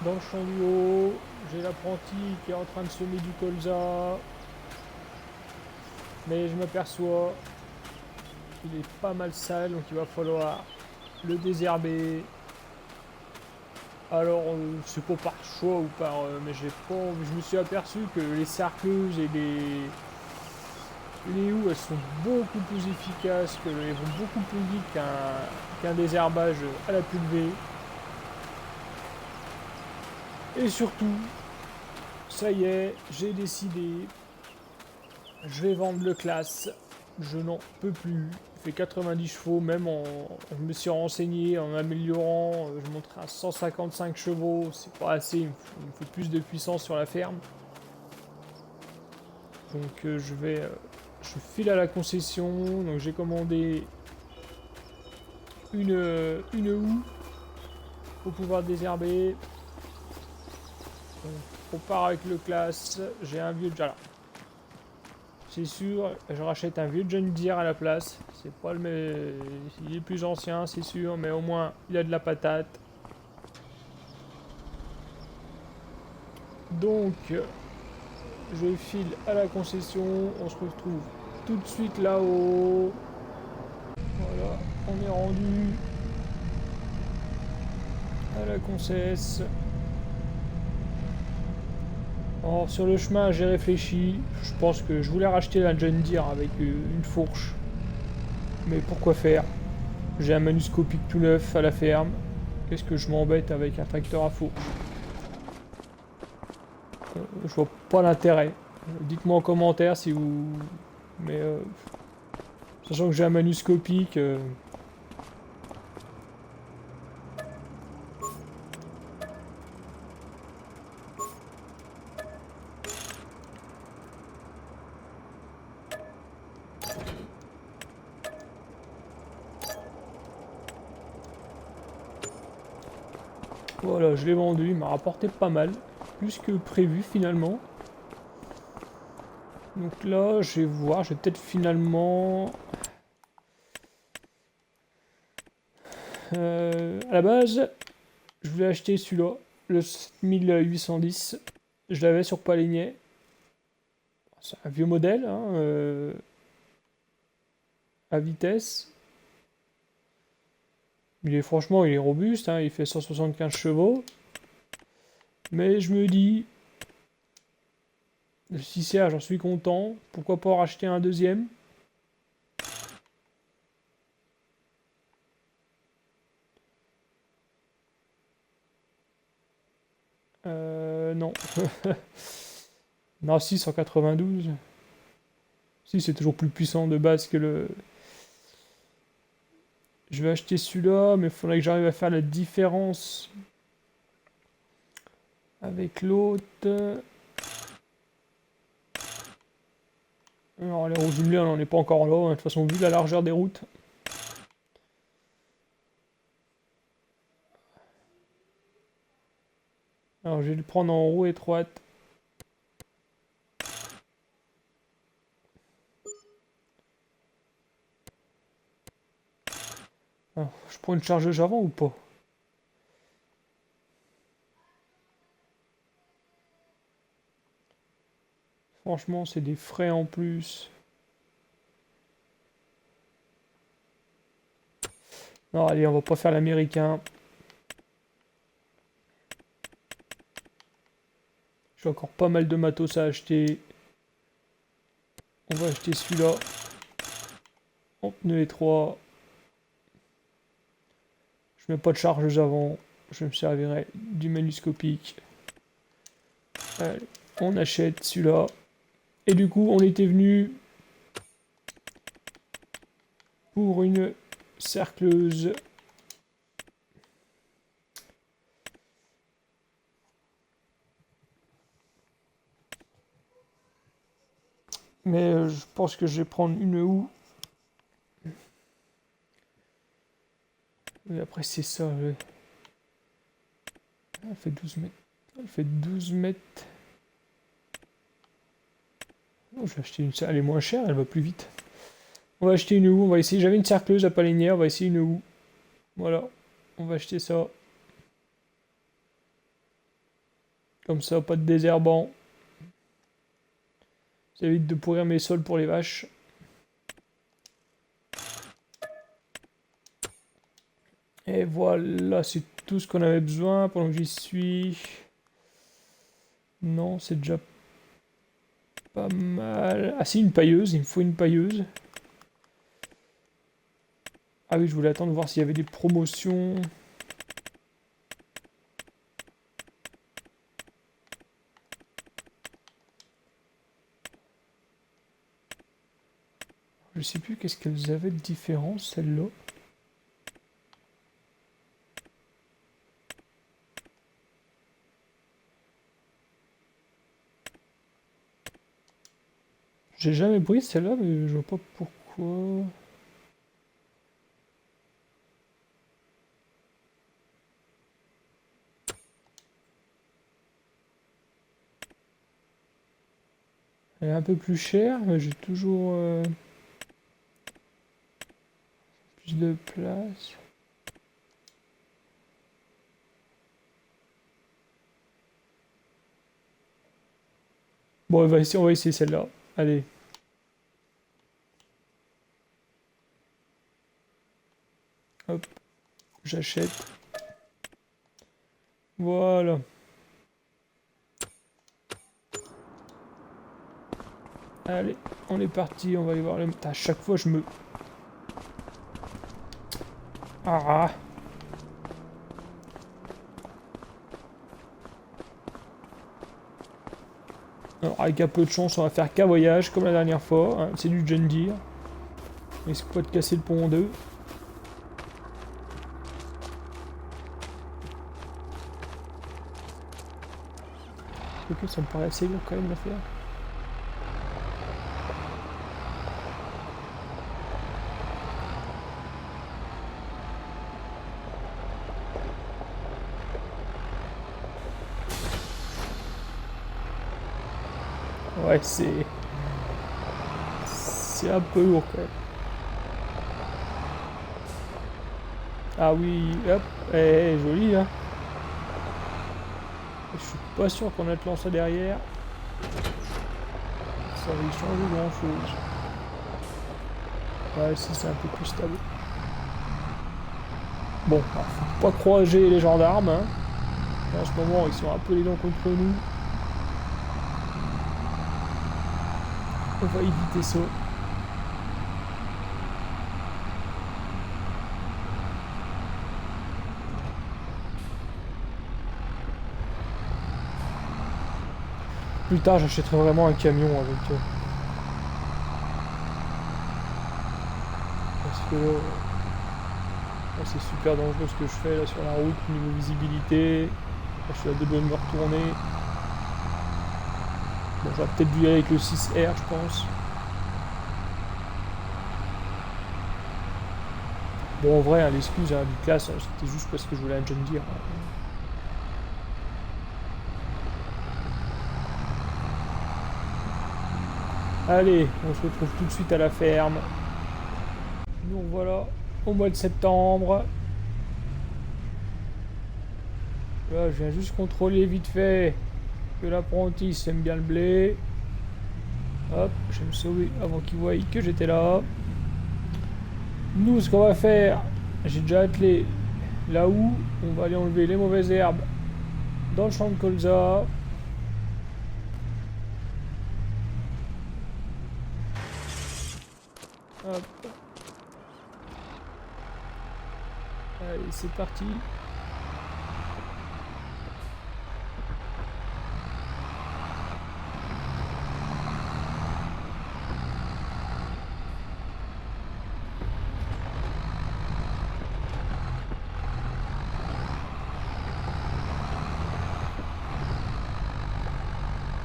Dans le champ du haut, j'ai l'apprenti qui est en train de semer du colza. Mais je m'aperçois qu'il est pas mal sale, donc il va falloir le désherber. Alors, c'est pas par choix ou par... mais j'ai pas... Je me suis aperçu que les sarcleuses et les houes, elles sont beaucoup plus efficaces, elles vont beaucoup plus vite qu'un désherbage à la pulvée. Et surtout, ça y est, j'ai décidé, je vais vendre le classe. Je n'en peux plus. Il fait 90 chevaux, même en... Je me suis renseigné en améliorant, je monterai à 155 chevaux, c'est pas assez, il me faut plus de puissance sur la ferme. Donc je file à la concession, donc j'ai commandé une houe pour pouvoir désherber. Donc on part avec le classe, j'ai un vieux... Alors, c'est sûr, je rachète un vieux John Deere à la place. C'est pas le même... Il est plus ancien, c'est sûr, mais au moins il a de la patate. Donc, je file à la concession. On se retrouve tout de suite là-haut. Voilà, on est rendu à la concesse. Alors, sur le chemin, j'ai réfléchi. Je pense que je voulais racheter un John Deere avec une fourche. Mais pourquoi faire? J'ai un manuscopique tout neuf à la ferme. Qu'est-ce que je m'embête avec un tracteur à fourche? Je vois pas l'intérêt. Dites-moi en commentaire si vous... Mais sachant que j'ai un manuscopique... Voilà, je l'ai vendu, il m'a rapporté pas mal. Plus que prévu finalement. Donc là, je vais voir, je vais peut-être finalement... à la base, je voulais acheter celui-là, le 7810. Je l'avais sur Palignet. C'est un vieux modèle, hein, à vitesse. Franchement, il est robuste, hein, il fait 175 chevaux. Mais je me dis, si c'est j'en suis content, pourquoi pas en racheter un deuxième? Non. Non, si, 192. Si, c'est toujours plus puissant de base que le... Je vais acheter celui-là, mais il faudrait que j'arrive à faire la différence avec l'autre. Alors, les roues jumelées, on n'en est pas encore là, hein. De toute façon, vu la largeur des routes. Alors, je vais le prendre en roue étroite. Alors, je prends une chargeuse avant ou pas? Franchement, c'est des frais en plus. Non, allez, on va pas faire l'américain. J'ai encore pas mal de matos à acheter. On va acheter celui-là. En pneu étroit. Je mets pas de chargeuse avant. Je me servirai du manuscopique. Allez, on achète celui-là. Et du coup, on était venu pour une cercleuse. Mais je pense que je vais prendre une houe. Et après, c'est ça. Elle fait 12 mètres. Elle fait 12 mètres. Oh, je vais acheter une... Elle est moins chère, elle va plus vite. On va acheter une houe. On va essayer. J'avais une cercleuse à palénière. On va essayer une houe. Voilà. On va acheter ça. Comme ça, pas de désherbant. Ça évite de pourrir mes sols pour les vaches. Et voilà, c'est tout ce qu'on avait besoin pendant que j'y suis. Non, c'est déjà pas mal. Ah si, une pailleuse, il me faut une pailleuse. Ah oui, je voulais attendre voir s'il y avait des promotions. Je sais plus qu'est-ce qu'elles avaient de différent, celles-là. J'ai jamais pris celle-là, mais je vois pas pourquoi. Elle est un peu plus chère, mais j'ai toujours plus de place. Bon, on va essayer celle-là. Allez. Hop. J'achète. Voilà. Allez, on est parti, on va aller voir les... À chaque fois, je me... Ah! Alors, avec un peu de chance, on va faire qu'un voyage, comme la dernière fois. Hein, c'est du John Deere. On risque pas de casser le pont en deux. Ok, ça me paraît assez lourd quand même à faire. Ouais, c'est un peu lourd quand même. Ah oui, hop, joli, hein. Je suis pas sûr qu'on ait te lancé derrière. Ça va y changer grand chose. Ouais, si c'est un peu plus stable. Bon, alors, faut pas croiser les gendarmes, hein. En ce moment, ils sont un peu les dents contre nous. On va éviter ça. Plus tard, j'achèterai vraiment un camion avec... parce que là, c'est super dangereux ce que je fais là sur la route, niveau visibilité. Là, je suis à deux doigts de me retourner. Bon, j'aurais peut-être dû y aller avec le 6R, je pense. Bon, en vrai, hein, l'excuse, hein, du classe, c'était juste parce que je voulais un John Deere. Allez, on se retrouve tout de suite à la ferme. Donc voilà, au mois de septembre. Là, je viens juste contrôler vite fait que l'apprenti aime bien le blé. Hop, je vais me sauver avant qu'il voie que j'étais là. Nous, ce qu'on va faire, j'ai déjà attelé là où on va aller enlever les mauvaises herbes dans le champ de colza. Hop. Allez, c'est parti.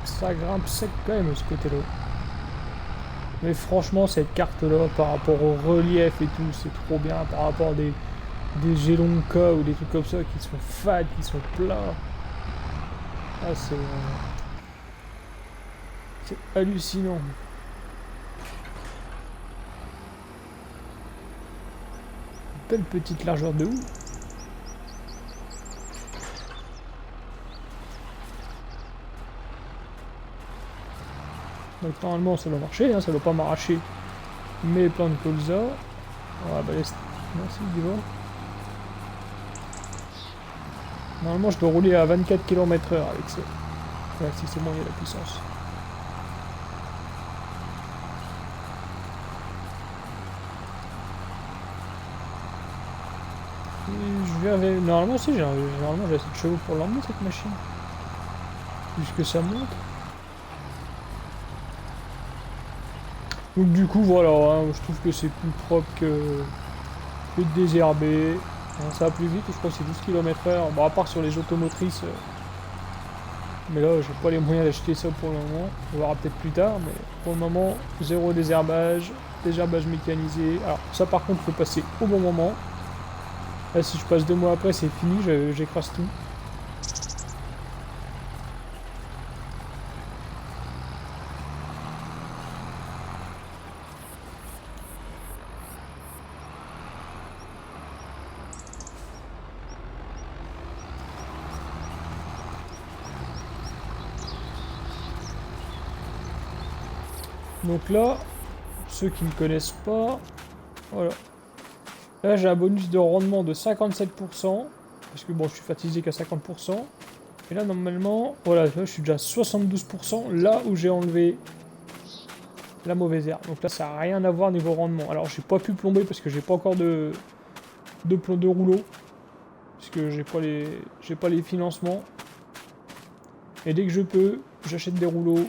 Ça grimpe sec quand même ce côté-là. Mais franchement, cette carte-là, par rapport au relief et tout, c'est trop bien. Par rapport à des Gelonka ou des trucs comme ça qui sont fades, qui sont pleins. Ah, c'est hallucinant. Belle petite largeur de houe. Donc normalement ça doit marcher, hein, ça doit pas m'arracher mes plants de colza. Ah bah merci Divo. Normalement je dois rouler à 24 km/h avec ça. Ouais, si c'est bon, il y a la puissance. Et je vais... Normalement si, normalement j'ai assez de chevaux pour l'emmener cette machine. Puisque ça monte. Donc du coup voilà, hein, je trouve que c'est plus propre que de désherber. Hein, ça va plus vite, je crois que c'est 12 km/h. Bon à part sur les automotrices. Mais là j'ai pas les moyens d'acheter ça pour le moment. On verra peut-être plus tard, mais pour le moment, zéro désherbage, désherbage mécanisé. Alors ça par contre faut passer au bon moment. Là si je passe 2 mois après c'est fini, j'écrase tout. Donc là, ceux qui ne me connaissent pas, voilà. Là j'ai un bonus de rendement de 57%, parce que bon je suis fatigué qu'à 50%. Et là normalement, voilà, je suis déjà à 72% là où j'ai enlevé la mauvaise herbe. Donc là ça n'a rien à voir niveau rendement. Alors j'ai pas pu plomber parce que j'ai pas encore de plomb de rouleau. Puisque j'ai pas les financements. Et dès que je peux, j'achète des rouleaux.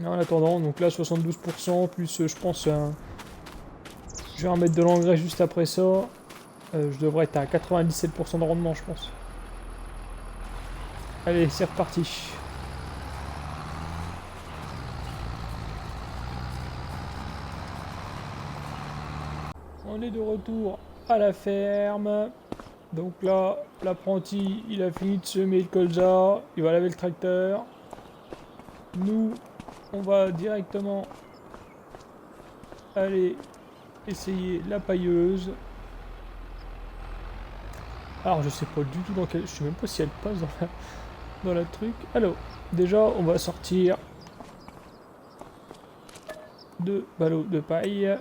En attendant, donc là 72%, plus je pense je vais remettre de l'engrais juste après ça. Je devrais être à 97% de rendement je pense. Allez, c'est reparti. On est de retour à la ferme. Donc là, l'apprenti, il a fini de semer le colza. Il va laver le tracteur. Nous, on va directement aller essayer la pailleuse. Alors je sais pas du tout dans quel... Je sais même pas si elle passe dans la truc. Alors, déjà on va sortir 2 ballots de paille.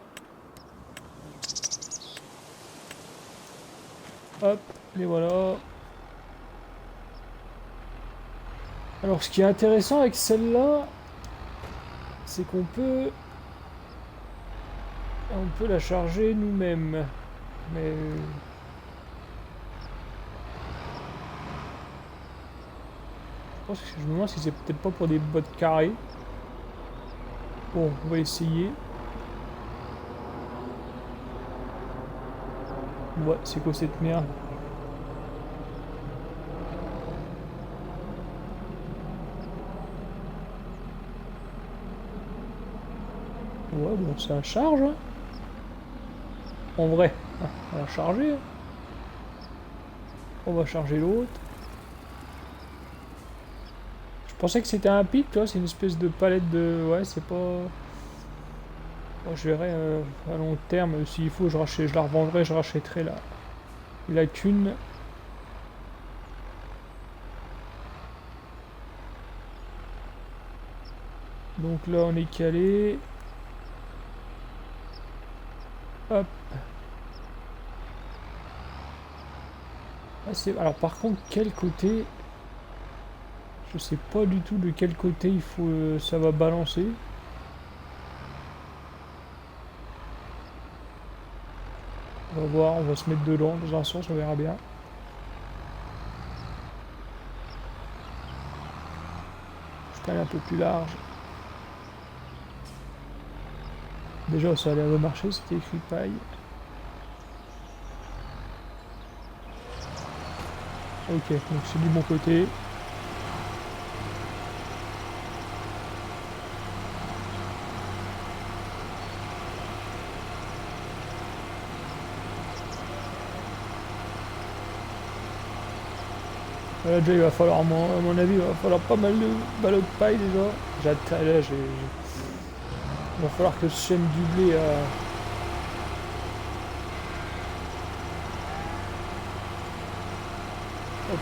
Hop, les voilà. Alors ce qui est intéressant avec celle-là, c'est qu'on peut... On peut la charger nous-mêmes. Mais... Je me demande si c'est peut-être pas pour des bottes carrées. Bon, on va essayer. Ouais, c'est quoi cette merde? Ouais, bon, ça charge. Hein. En vrai, on va charger. Hein. On va charger l'autre. Je pensais que c'était un pic, toi, c'est une espèce de palette de... Ouais, c'est pas... Bon, je verrai à long terme, s'il faut, je la revendrai, je rachèterai la thune. Donc là, on est calé. Hop. Ah, alors par contre, quel côté... Je sais pas du tout de quel côté il faut, ça va balancer. On va voir, on va se mettre dedans dans un sens, on verra bien. Je prends un peu plus large. Déjà ça a l'air de marcher, c'était écrit paille. Ok, donc c'est du bon côté. Là déjà il va falloir, à mon avis, il va falloir pas mal de ballots de paille déjà. Là il va falloir que je sème du blé à... Hop,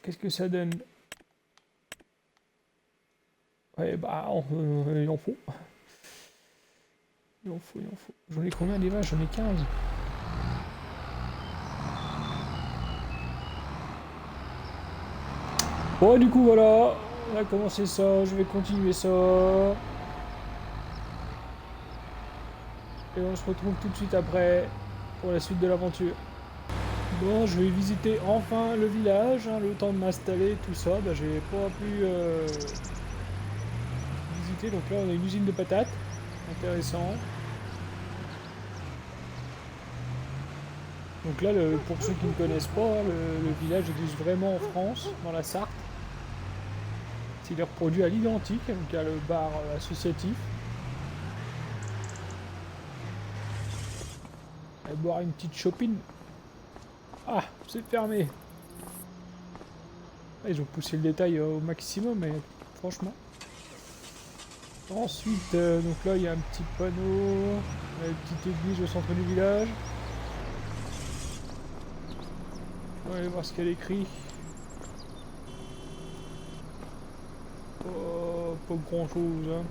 Qu'est-ce que ça donne? Ouais, bah, il en faut. Il en faut, il en faut. J'en ai combien des vaches? J'en ai 15. Bon, du coup, voilà. On a commencé ça. Je vais continuer ça. Et on se retrouve tout de suite après pour la suite de l'aventure. Bon, je vais visiter enfin le village, hein, le temps de m'installer, tout ça. Bah, j'ai pas pu visiter. Donc là, on a une usine de patates. Intéressant. Donc là, pour ceux qui ne connaissent pas, le village existe vraiment en France, dans la Sarthe. C'est des reproduits à l'identique. Donc il y a le bar associatif. On va boire une petite shopping. Ah, c'est fermé. Ah, ils ont poussé le détail au maximum, mais franchement. Ensuite, donc là, il y a un petit panneau, une petite église au centre du village. On va aller voir ce qu'elle écrit. Oh, pas grand chose. Hein.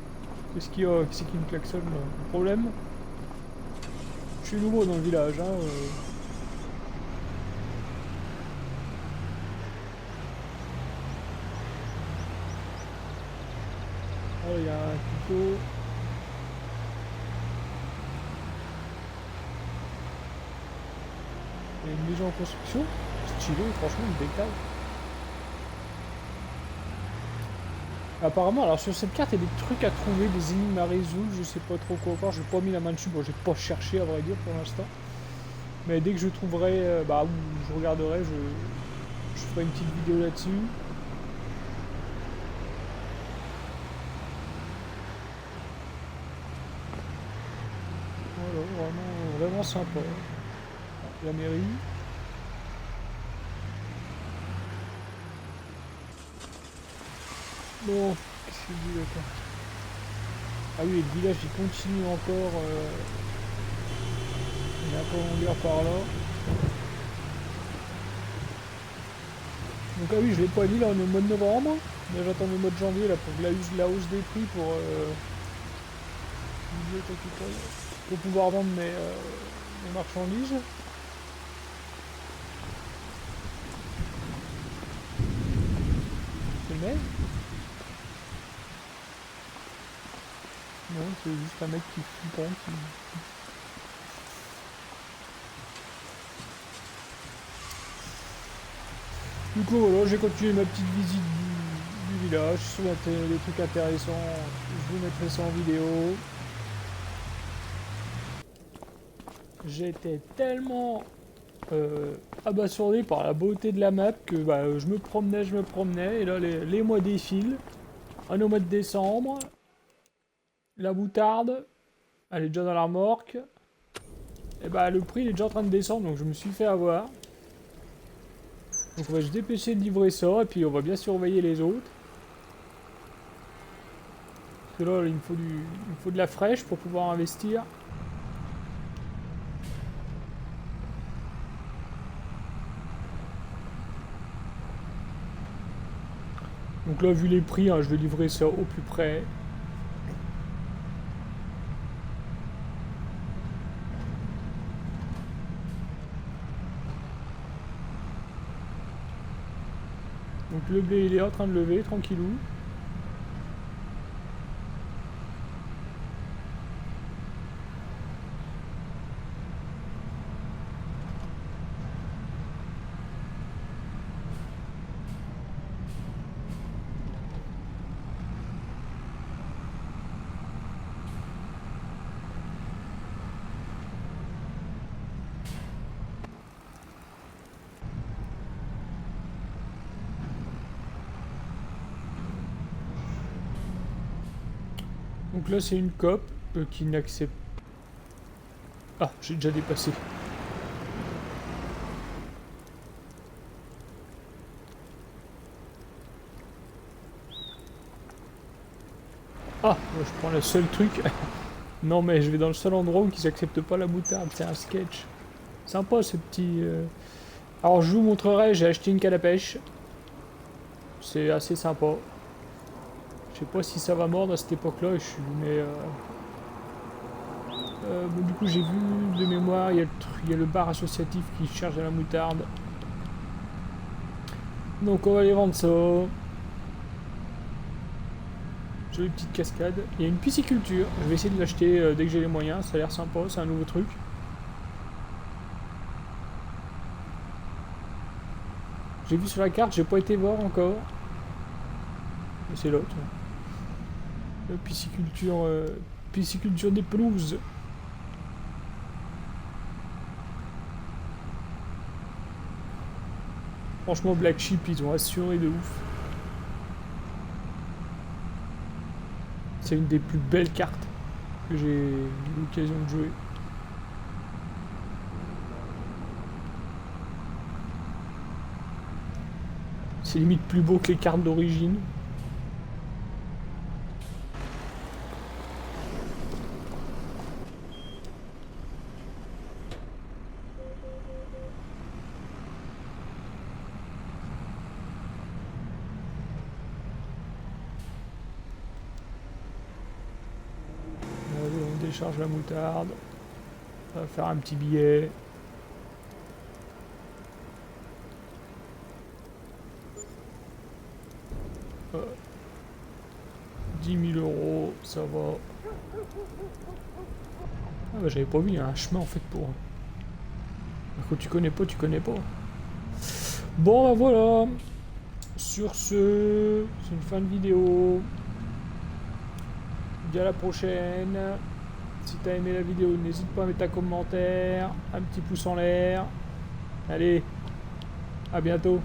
Qu'est-ce qu'il y a? Qui c'est qui me klaxonne? Un problème? Je suis nouveau dans le village. Hein, Oh, il y a un couteau. Il y a une maison en construction. Stylé, franchement, une détail. Apparemment, alors sur cette carte, il y a des trucs à trouver, des énigmes à résoudre, je sais pas trop quoi encore, j'ai pas mis la main dessus, bon j'ai pas cherché à vrai dire pour l'instant. Mais dès que je trouverai, bah, ou je regarderai, je ferai une petite vidéo là-dessus. Voilà, vraiment, vraiment sympa. La mairie. Bon, qu'est-ce qu'il dit là? Ah oui, le village il continue encore. Il y a un peu longueur par là. Donc ah oui, je l'ai pas dit, là on est au mois de novembre. Là j'attends le mois de janvier là pour la hausse des prix pour pouvoir vendre mes marchandises. C'est mai? Non, c'est juste un mec qui flippant qui... Du coup voilà, j'ai continué ma petite visite du village, sur des trucs intéressants, je vous mettrai ça en vidéo. J'étais tellement abasourdi par la beauté de la map que bah, je me promenais, et là les mois défilent. On est au mois de décembre, la moutarde, elle est déjà dans la remorque, et bah le prix il est déjà en train de descendre, donc je me suis fait avoir. Donc on va se dépêcher de livrer ça, et puis on va bien surveiller les autres. Parce que là, il me faut de la fraîche pour pouvoir investir. Donc là, vu les prix, hein, je vais livrer ça au plus près. Donc le blé, il est en train de lever, tranquillou. Donc là, c'est une COP qui n'accepte... Ah, j'ai déjà dépassé. Ah, moi, je prends le seul truc. Non, mais je vais dans le seul endroit où ils n'acceptent pas la moutarde. C'est un sketch. Sympa, ce petit... Alors, je vous montrerai, j'ai acheté une canne à pêche. c'est assez sympa. Je sais pas si ça va mordre à cette époque-là, mais bon, du coup j'ai vu de mémoire, il y a le bar associatif qui charge à la moutarde. Donc on va aller vendre ça. Jolie petite cascade. Il y a une pisciculture. Je vais essayer de l'acheter dès que j'ai les moyens. Ça a l'air sympa, c'est un nouveau truc. J'ai vu sur la carte, j'ai pas été voir encore. Mais c'est l'autre. Pisciculture des pelouses. Franchement, Black Sheep, ils ont assuré de ouf. C'est une des plus belles cartes que j'ai eu l'occasion de jouer. C'est limite plus beau que les cartes d'origine. On décharge la moutarde. On va faire un petit billet. Euh, 10 000 €, ça va. Ah bah j'avais pas vu, il y a un chemin en fait pour... Quand tu connais pas, tu connais pas. Bon bah voilà. Sur ce, c'est une fin de vidéo. Je vous dis à la prochaine. Si t'as aimé la vidéo, n'hésite pas à mettre un commentaire, un petit pouce en l'air. Allez, à bientôt.